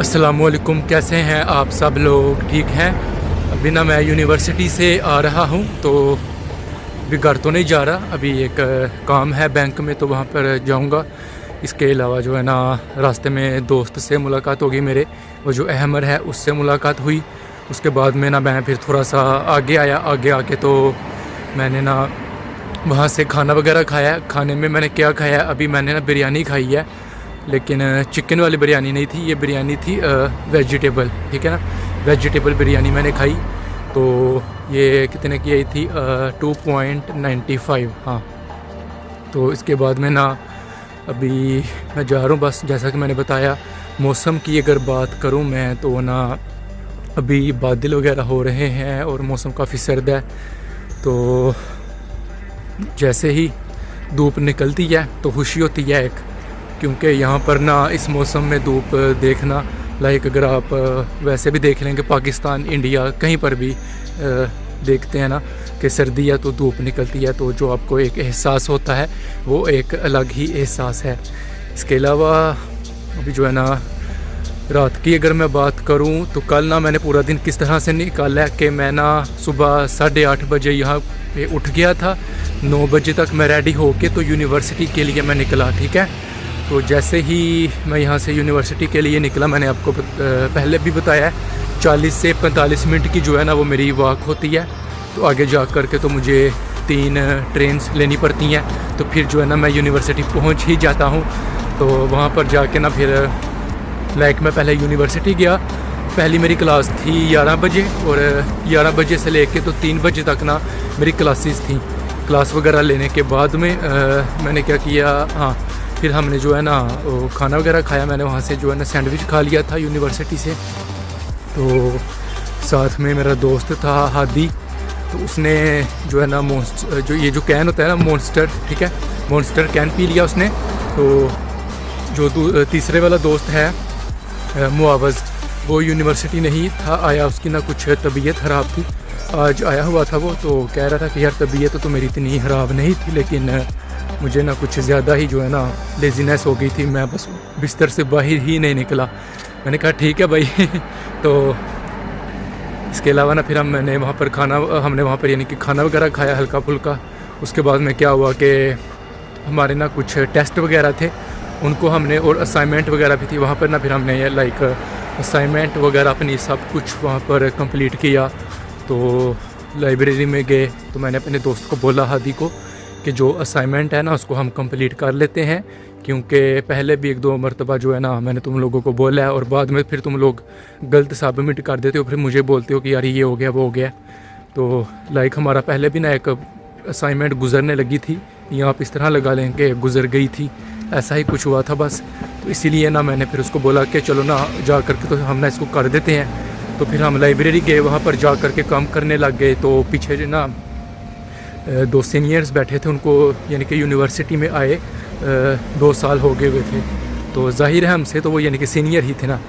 अस्सलामुअलैकुम, कैसे हैं आप सब लोग? ठीक हैं? अभी ना मैं यूनिवर्सिटी से आ रहा हूँ, तो अभी घर तो नहीं जा रहा। अभी एक काम है बैंक में, तो वहाँ पर जाऊँगा। इसके अलावा जो है ना, रास्ते में दोस्त से मुलाकात होगी मेरे, वो जो अहमर है उससे मुलाकात हुई। उसके बाद में ना मैं फिर थोड़ा सा आगे आया। आगे आके तो मैंने ना वहाँ से खाना वगैरह खाया। खाने में मैंने क्या खाया, अभी मैंने ना बिरयानी खाई है, लेकिन चिकन वाली बिरयानी नहीं थी, ये बिरयानी थी वेजिटेबल। ठीक है ना, वेजिटेबल बिरयानी मैंने खाई। तो ये कितने की आई थी? 2.95। हाँ, तो इसके बाद में ना अभी मैं जा रहा हूँ। बस जैसा कि मैंने बताया, मौसम की अगर बात करूँ मैं, तो ना अभी बादल वगैरह हो रहे हैं और मौसम काफ़ी सर्द है। तो जैसे ही धूप निकलती है तो खुशी होती है एक, क्योंकि यहाँ पर ना इस मौसम में धूप देखना, लाइक अगर आप वैसे भी देख लेंगे पाकिस्तान, इंडिया, कहीं पर भी देखते हैं ना कि सर्दी है तो धूप निकलती है, तो जो आपको एक एहसास होता है वो एक अलग ही एहसास है। इसके अलावा अभी जो है ना, रात की अगर मैं बात करूं तो कल ना मैंने पूरा दिन किस तरह से निकाला है कि मैं ना सुबह 8:30 बजे यहाँ पे उठ गया था। 9 बजे तक मैं रेडी होके तो यूनिवर्सिटी के लिए मैं निकला। ठीक है, तो जैसे ही मैं यहाँ से यूनिवर्सिटी के लिए निकला, मैंने आपको पहले भी बताया है 40 से 45 मिनट की जो है ना वो मेरी वॉक होती है। तो आगे जा कर के तो मुझे 3 ट्रेन्स लेनी पड़ती हैं, तो फिर जो है ना मैं यूनिवर्सिटी पहुँच ही जाता हूँ। तो वहाँ पर जाके ना फिर मैं पहले यूनिवर्सिटी गया। पहली मेरी क्लास थी 11 बजे, और 11 बजे से लेके तो 3 बजे तक ना मेरी क्लासेस थी। क्लास वगैरह लेने के बाद में मैंने क्या किया, हाँ, फिर हमने जो है ना वो खाना वगैरह खाया। मैंने वहाँ से जो है ना सैंडविच खा लिया था यूनिवर्सिटी से। तो साथ में मेरा दोस्त था हादी, तो उसने जो है ना जो ये जो कैन होता है ना मॉन्स्टर, ठीक है, मॉन्स्टर कैन पी लिया उसने। तो जो तीसरे वाला दोस्त है मुआवज़, वो यूनिवर्सिटी नहीं था आया, उसकी ना कुछ तबीयत ख़राब थी, आज आया हुआ था वो। तो कह रहा था कि यार तबीयत तो मेरी इतनी ख़राब नहीं थी, लेकिन मुझे ना कुछ ज़्यादा ही जो है ना लेज़ीनेस हो गई थी, मैं बस बिस्तर से बाहर ही नहीं निकला। मैंने कहा ठीक है भाई तो इसके अलावा ना फिर हमने वहाँ पर यानी कि खाना वगैरह खाया हल्का फुल्का। उसके बाद में क्या हुआ कि हमारे ना कुछ टेस्ट वगैरह थे, उनको हमने, और असाइनमेंट वगैरह भी थी वहाँ पर ना, फिर हमने लाइक असाइनमेंट वगैरह अपनी सब कुछ वहाँ पर कंप्लीट किया। तो लाइब्रेरी में गए, तो मैंने अपने दोस्त को बोला, हादी को, कि जो असाइनमेंट है ना उसको हम कंप्लीट कर लेते हैं, क्योंकि पहले भी 1-2 मरतबा जो है ना मैंने तुम लोगों को बोला है, और बाद में फिर तुम लोग गलत सबमिट कर देते हो, फिर मुझे बोलते हो कि यार ये हो गया वो हो गया। तो लाइक हमारा पहले भी ना एक असाइनमेंट गुजरने लगी थी, या आप इस तरह लगा लें कि गुजर गई थी, ऐसा ही कुछ हुआ था बस। तो इसीलिए ना मैंने फिर उसको बोला कि चलो ना जा कर के तो हम ना इसको कर देते हैं। तो फिर हम लाइब्रेरी गए, वहाँ पर जा कर के काम करने लग गए। तो पीछे जो ना 2 सीनियर्स बैठे थे, उनको यानी कि यूनिवर्सिटी में आए 2 साल हो गए हुए थे, तो जाहिर है हमसे तो वो यानी कि सीनियर ही थे ना।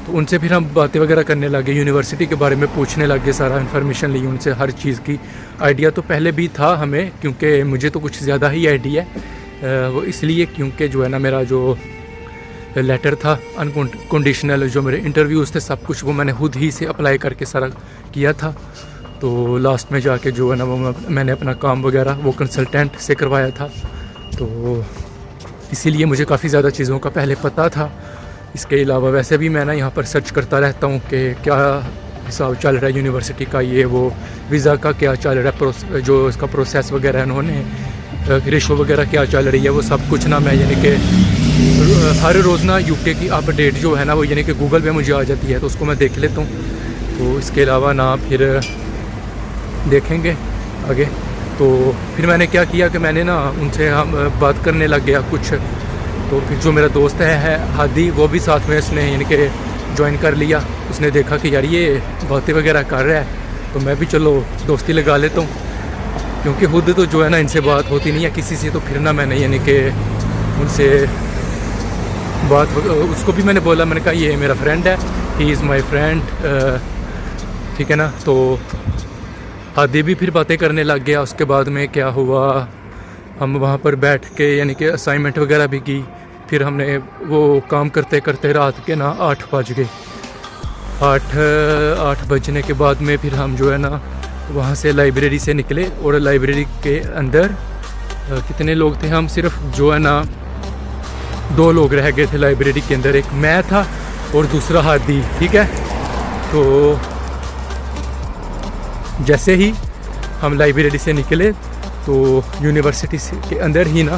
तो उनसे फिर हम बातें वगैरह करने लगे, यूनिवर्सिटी के बारे में पूछने लगे, सारा इन्फॉर्मेशन ली उनसे, हर चीज़ की। आइडिया तो पहले भी था हमें, क्योंकि मुझे तो कुछ ज़्यादा ही आइडिया है, वो इसलिए क्योंकि जो है ना मेरा जो लेटर था अनकंडीशनल, जो मेरे इंटरव्यूज़ थे, सब कुछ वो मैंने खुद ही से अप्लाई करके सारा किया था। तो लास्ट में जाके जो है ना वो मैंने अपना काम वगैरह वो कंसल्टेंट से करवाया था। तो इसीलिए मुझे काफ़ी ज़्यादा चीज़ों का पहले पता था। इसके अलावा वैसे भी मैं ना यहाँ पर सर्च करता रहता हूँ कि क्या हिसाब चल रहा है यूनिवर्सिटी का, ये वो वीज़ा का क्या चल रहा है, जो इसका प्रोसेस वगैरह उन्होंने, रेशो वगैरह क्या चल रही है, वो सब कुछ ना मैं यानी कि हर रोज़ ना यूके की अपडेट जो है ना वो यानी कि गूगल पे मुझे आ जाती है, तो उसको मैं देख लेता हूँ। तो इसके अलावा ना फिर देखेंगे आगे। तो फिर मैंने क्या किया कि मैंने ना उनसे हम बात करने लग गया कुछ। तो फिर जो मेरा दोस्त है हादी, वो भी साथ में उसने यानी कि ज्वाइन कर लिया। उसने देखा कि यार ये बातें वगैरह कर रहा है, तो मैं भी चलो दोस्ती लगा लेता हूँ, क्योंकि खुद तो जो है ना इनसे बात होती नहीं है किसी से। तो फिर ना मैंने यानी कि उनसे बात, उसको भी मैंने बोला, मैंने कहा ये मेरा फ्रेंड है, ही इज़ माई फ्रेंड, ठीक है ना। तो हादी भी फिर बातें करने लग गया। उसके बाद में क्या हुआ, हम वहाँ पर बैठ के यानी कि असाइनमेंट वगैरह भी की, फिर हमने वो काम करते करते रात के ना 8 बज गए। 8 बजने के बाद में फिर हम जो है ना वहाँ से लाइब्रेरी से निकले, और लाइब्रेरी के अंदर कितने लोग थे, हम सिर्फ जो है ना 2 लोग रह गए थे लाइब्रेरी के अंदर, एक मैं था और दूसरा हादी, ठीक है। तो जैसे ही हम लाइब्रेरी से निकले तो यूनिवर्सिटी के अंदर ही ना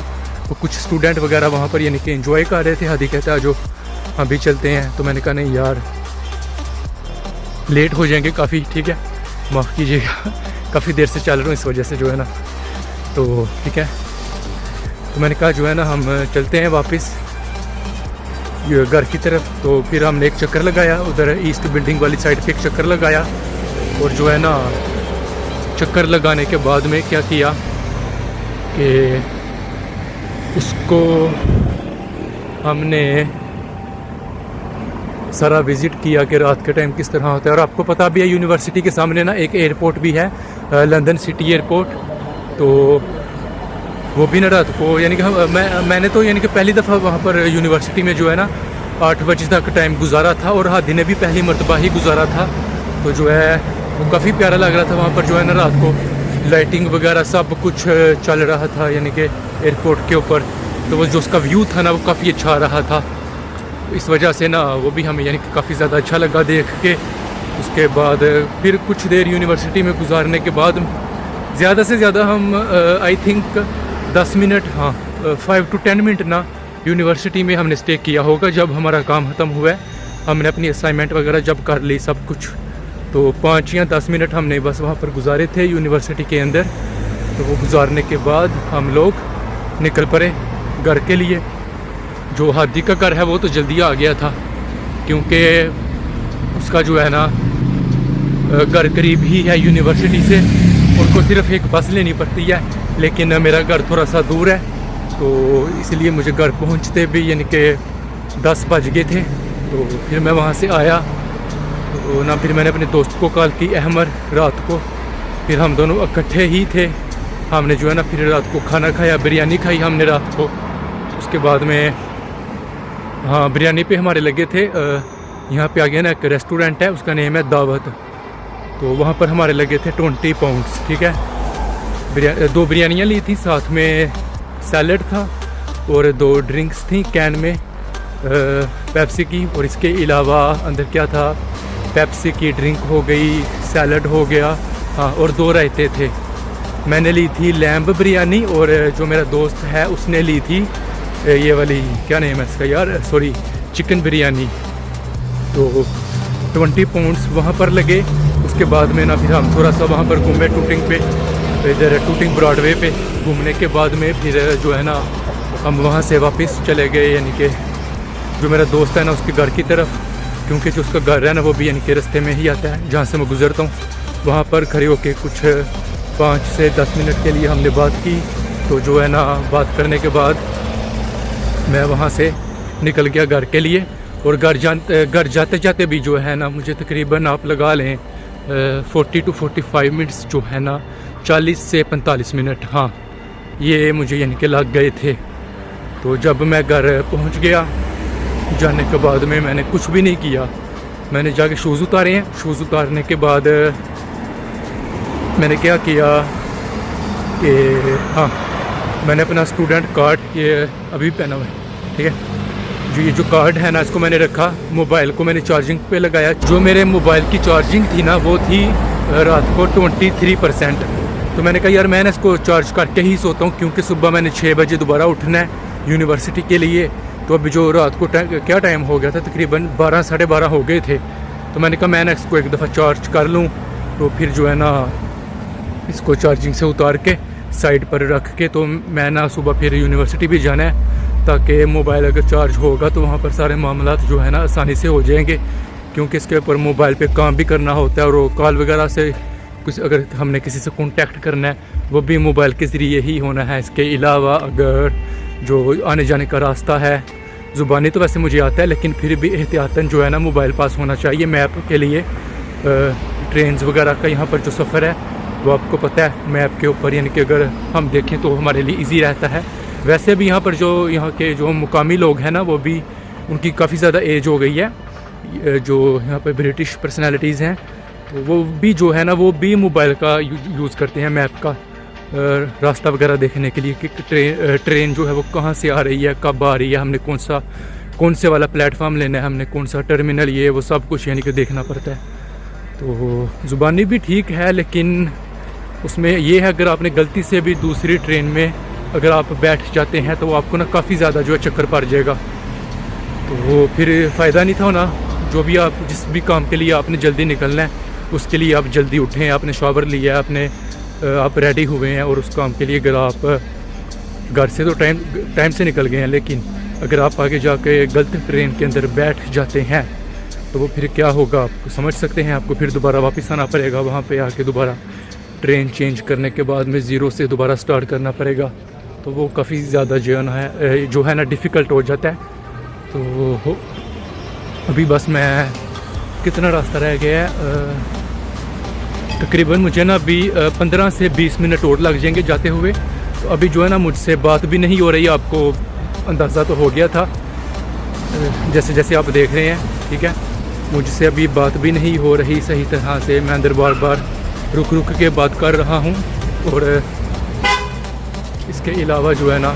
वो कुछ स्टूडेंट वगैरह वहाँ पर यानी कि एंजॉय कर रहे थे। हादी कहता है जो हम भी चलते हैं, तो मैंने कहा नहीं यार लेट हो जाएंगे काफ़ी, ठीक है माफ़ कीजिएगा काफ़ी देर से चल रहा हूँ इस वजह से जो है ना, तो ठीक है। तो मैंने कहा जो है ना हम चलते हैं वापस घर की तरफ। तो फिर हमने एक चक्कर लगाया उधर ईस्ट बिल्डिंग वाली साइड पे, एक चक्कर लगाया, और जो है ना चक्कर लगाने के बाद में क्या किया कि उसको हमने सारा विज़िट किया कि रात के टाइम किस तरह होता है। और आपको पता भी है यूनिवर्सिटी के सामने ना एक एयरपोर्ट भी है, लंदन सिटी एयरपोर्ट। तो वो भी ना रात को यानी कि मैंने तो यानी कि पहली दफ़ा वहाँ पर यूनिवर्सिटी में जो है ना 8 बजे तक टाइम गुजारा था, और हादी ने भी पहली मरतबा ही गुजारा था। तो जो है वो काफ़ी प्यारा लग रहा था वहाँ पर जो है ना, रात को लाइटिंग वगैरह सब कुछ चल रहा था यानी कि एयरपोर्ट के ऊपर। तो वो जो उसका व्यू था ना वो काफ़ी अच्छा आ रहा था, इस वजह से ना वो भी हमें यानी कि काफ़ी ज़्यादा अच्छा लगा देख के। उसके बाद फिर कुछ देर यूनिवर्सिटी में गुजारने के बाद ज़्यादा से ज़्यादा हम आई थिंक 10 मिनट, हाँ 5 to 10 मिनट ना यूनिवर्सिटी में हमने स्टे किया होगा। जब हमारा काम ख़त्म हुआ है, हमने अपनी असाइनमेंट वगैरह जब कर ली सब कुछ, तो 5 या 10 मिनट हमने बस वहाँ पर गुजारे थे यूनिवर्सिटी के अंदर। तो वो गुजारने के बाद हम लोग निकल पड़े घर के लिए। जो हादी का घर है वो तो जल्दी आ गया था, क्योंकि उसका जो है ना घर करीब ही है यूनिवर्सिटी से, उनको सिर्फ एक बस लेनी पड़ती है। लेकिन मेरा घर थोड़ा सा दूर है, तो इसलिए मुझे घर पहुंचते भी यानी कि 10 बज गए थे। तो फिर मैं वहाँ से आया, तो ना फिर मैंने अपने दोस्त को कॉल की अहमर रात को, फिर हम दोनों इकट्ठे ही थे। हमने जो है ना फिर रात को खाना खाया, बिरयानी खाई हमने रात को। उसके बाद में हाँ बिरयानी पे हमारे लगे थे, यहाँ पे आ गया ना एक रेस्टोरेंट है, उसका नेम है दावत। तो वहाँ पर हमारे लगे थे 20 पाउंड्स, ठीक है। 2 बिरयानियाँ ली थी, साथ में सैलड था और 2 ड्रिंक्स थी कैन में पेप्सी की। और इसके अलावा अंदर क्या था, पेप्सी की ड्रिंक हो गई, सैलड हो गया, हाँ और 2 रायते थे। मैंने ली थी लैम्ब बिरयानी, और जो मेरा दोस्त है उसने ली थी ये वाली, क्या नेम है इसका यार, सॉरी चिकन बिरयानी। तो 20 पाउंड्स वहाँ पर लगे। उसके बाद में ना फिर हम थोड़ा सा वहाँ पर घूमे टूटिंग पे, इधर टूटिंग ब्रॉडवे पे घूमने के बाद में फिर जो है ना हम वहाँ से वापस चले गए यानी कि जो मेरा दोस्त है ना उसके घर की तरफ, क्योंकि जो उसका घर है ना वो भी यानी कि रास्ते में ही आता है जहाँ से मैं गुज़रता हूँ। वहाँ पर खड़े होके कुछ 5 से 10 मिनट के लिए हमने बात की। तो जो है ना बात करने के बाद मैं वहाँ से निकल गया घर के लिए। और घर जाते जाते भी जो है ना मुझे तकरीबन आप लगा लें 40 to 45 मिनट्स जो है ना 40 से 45 मिनट, हाँ ये मुझे यानी कि लग गए थे। तो जब मैं घर पहुँच गया, जाने के बाद में मैंने कुछ भी नहीं किया। मैंने जाके शूज़ उतारे हैं, शूज़ उतारने के बाद मैंने क्या किया कि हाँ मैंने अपना स्टूडेंट कार्ड ये अभी पहना हुआ है, ठीक है। ये जो कार्ड है ना इसको मैंने रखा, मोबाइल को मैंने चार्जिंग पे लगाया। जो मेरे मोबाइल की चार्जिंग थी ना वो थी रात को 23%। तो मैंने कहा यार मैं ना इसको चार्ज करके ही सोता हूँ, क्योंकि सुबह मैंने 6 बजे दोबारा उठना है यूनिवर्सिटी के लिए। तो अभी जो रात को क्या टाइम हो गया था, तकरीबन 12 साढ़े 12 हो गए थे। तो मैंने कहा मैं ना इसको एक दफ़ा चार्ज कर लूँ, तो फिर जो है ना इसको चार्जिंग से उतार के साइड पर रख के तो मैं ना सुबह फिर यूनिवर्सिटी भी जाना है, ताकि मोबाइल अगर चार्ज होगा तो वहाँ पर सारे मामलात जो है ना आसानी से हो जाएंगे। क्योंकि इसके ऊपर मोबाइल पे काम भी करना होता है, और कॉल वगैरह से कुछ अगर हमने किसी से कांटेक्ट करना है वो भी मोबाइल के ज़रिए ही होना है। इसके अलावा अगर जो आने जाने का रास्ता है, ज़ुबानी तो वैसे मुझे आता है लेकिन फिर भी एहतियातन जो है ना मोबाइल पास होना चाहिए मैप के लिए। ट्रेन्स वगैरह का यहाँ पर जो सफ़र है वो आपको पता है मैप के ऊपर, यानी कि अगर हम देखें तो हमारे लिए इजी रहता है। वैसे भी यहाँ पर जो यहाँ के जो मुकामी लोग हैं ना, वो भी उनकी काफ़ी ज़्यादा एज हो गई है। जो यहाँ पर ब्रिटिश पर्सनालिटीज़ हैं, तो वो भी जो है ना, वो भी मोबाइल का यूज़ करते हैं मैप का रास्ता वगैरह देखने के लिए कि ट्रेन जो है वो कहाँ से आ रही है, कब आ रही है, हमने कौन से वाला प्लेटफॉर्म लेना है, हमने कौन सा टर्मिनल, ये वो सब कुछ यानी कि देखना पड़ता है। तो ज़ुबानी भी ठीक है, लेकिन उसमें ये है अगर आपने गलती से भी दूसरी ट्रेन में अगर आप बैठ जाते हैं तो आपको ना काफ़ी ज़्यादा जो है चक्कर पड़ जाएगा, तो वो फिर फ़ायदा नहीं था ना। जो भी आप जिस भी काम के लिए आपने जल्दी निकलना है, उसके लिए आप जल्दी उठें, आपने शॉवर लिया है, आप रेडी हुए हैं और उस काम के लिए अगर आप घर से तो टाइम से निकल गए हैं, लेकिन अगर आप आगे जाके गलत ट्रेन के अंदर बैठ जाते हैं तो वो फिर क्या होगा आपको समझ सकते हैं। आपको फिर दोबारा वापस आना पड़ेगा, वहाँ पे आके दोबारा ट्रेन चेंज करने के बाद में ज़ीरो से दोबारा स्टार्ट करना पड़ेगा। तो वो काफ़ी ज़्यादा जो है ना डिफ़िकल्ट हो जाता है। तो अभी बस मैं कितना रास्ता रह गया है, तकरीबन मुझे ना अभी 15 से 20 मिनट और लग जाएंगे जाते हुए। तो अभी जो है ना मुझसे बात भी नहीं हो रही, आपको अंदाज़ा तो हो गया था जैसे जैसे आप देख रहे हैं, ठीक है। मुझसे अभी बात भी नहीं हो रही सही तरह से, मैं अंदर बार बार रुक रुक के बात कर रहा हूँ। और इसके अलावा जो है ना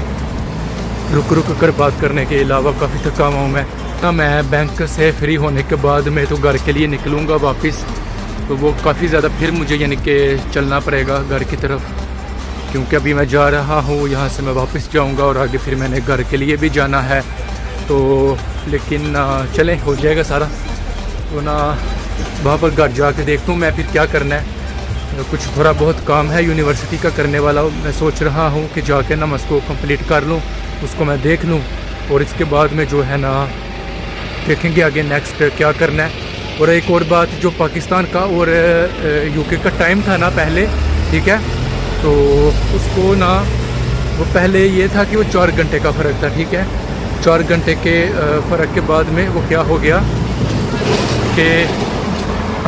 रुक रुक कर बात करने के अलावा काफ़ी थका हुआ हूँ मैं बैंक से फ्री होने के बाद मैं तो घर के लिए निकलूँगा वापस। तो वो काफ़ी ज़्यादा फिर मुझे यानी कि चलना पड़ेगा घर की तरफ, क्योंकि अभी मैं जा रहा हूँ, यहाँ से मैं वापस जाऊँगा और आगे फिर मैंने घर के लिए भी जाना है। तो लेकिन चलें, हो जाएगा सारा। तो ना वहाँ पर घर जाके देखता हूँ मैं फिर क्या करना है। कुछ थोड़ा बहुत काम है यूनिवर्सिटी का करने वाला, मैं सोच रहा हूँ कि जाके ना मैं उसको कंप्लीट कर लूँ, उसको मैं देख लूँ और इसके बाद में जो है ना देखेंगे आगे नेक्स्ट क्या करना है। और एक और बात, जो पाकिस्तान का और यूके का टाइम था ना पहले, ठीक है, तो उसको ना वो पहले ये था कि वो 4 घंटे का फ़र्क था, ठीक है। 4 घंटे के फ़र्क के बाद में वो क्या हो गया कि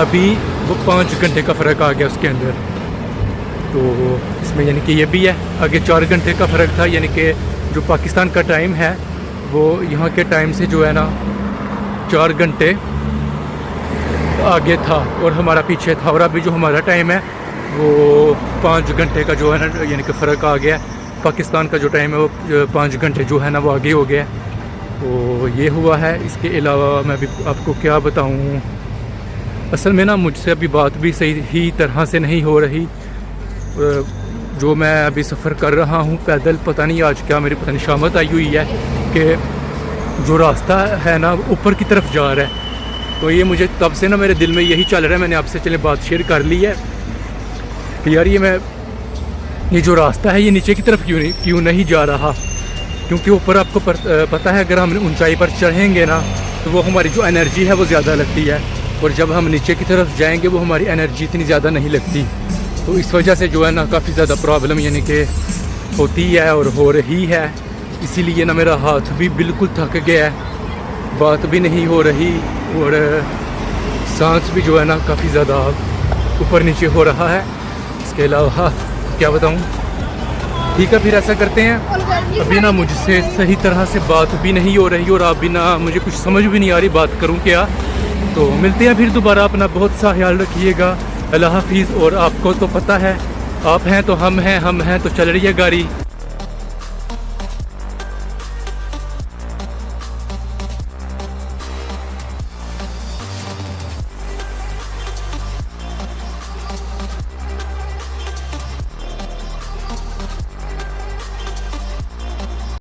अभी वो 5 घंटे का फ़र्क आ गया उसके अंदर। तो इसमें यानी कि ये भी है, आगे 4 घंटे का फ़र्क था, यानी कि जो पाकिस्तान का टाइम है वो यहाँ के टाइम से जो है ना 4 घंटे आगे था और हमारा पीछे था। और अभी जो हमारा टाइम है वो 5 घंटे का जो है ना यानी कि फ़र्क आ गया। पाकिस्तान का जो टाइम है वो 5 घंटे जो है ना वो आगे हो गया। तो ये हुआ है। इसके अलावा मैं भी आपको क्या बताऊँ, असल में ना मुझसे अभी बात भी सही तरह से नहीं हो रही। जो मैं अभी सफ़र कर रहा हूँ पैदल, पता नहीं आज क्या मेरी शामत आई हुई है कि जो रास्ता है ना ऊपर की तरफ जा रहा है। तो ये मुझे तब से ना मेरे दिल में यही चल रहा है, मैंने आपसे चले बात शेयर कर ली है कि यार ये जो रास्ता है ये नीचे की तरफ क्यों नहीं जा रहा। क्योंकि ऊपर आपको पता है अगर हम ऊंचाई पर चढ़ेंगे ना तो वो हमारी जो एनर्जी है वो ज़्यादा लगती है, और जब हम नीचे की तरफ जाएंगे वो हमारी एनर्जी इतनी ज़्यादा नहीं लगती। तो इस वजह से जो है ना काफ़ी ज़्यादा प्रॉब्लम यानी कि होती है और हो रही है। इसीलिए ना मेरा हाथ भी बिल्कुल थक गया है, बात भी नहीं हो रही और सांस भी जो है ना काफ़ी ज़्यादा ऊपर नीचे हो रहा है। इसके अलावा क्या बताऊँ। ठीक है, फिर ऐसा करते हैं। अभी ना मुझसे सही तरह से बात भी नहीं हो रही और अभी ना मुझे कुछ समझ भी नहीं आ रही बात करूँ क्या। तो मिलते हैं फिर दोबारा, अपना बहुत सा ख्याल रखिएगा। अल्लाह हाफिज़। और आपको तो पता है, आप हैं तो हम हैं, हम हैं तो चल रही है गाड़ी।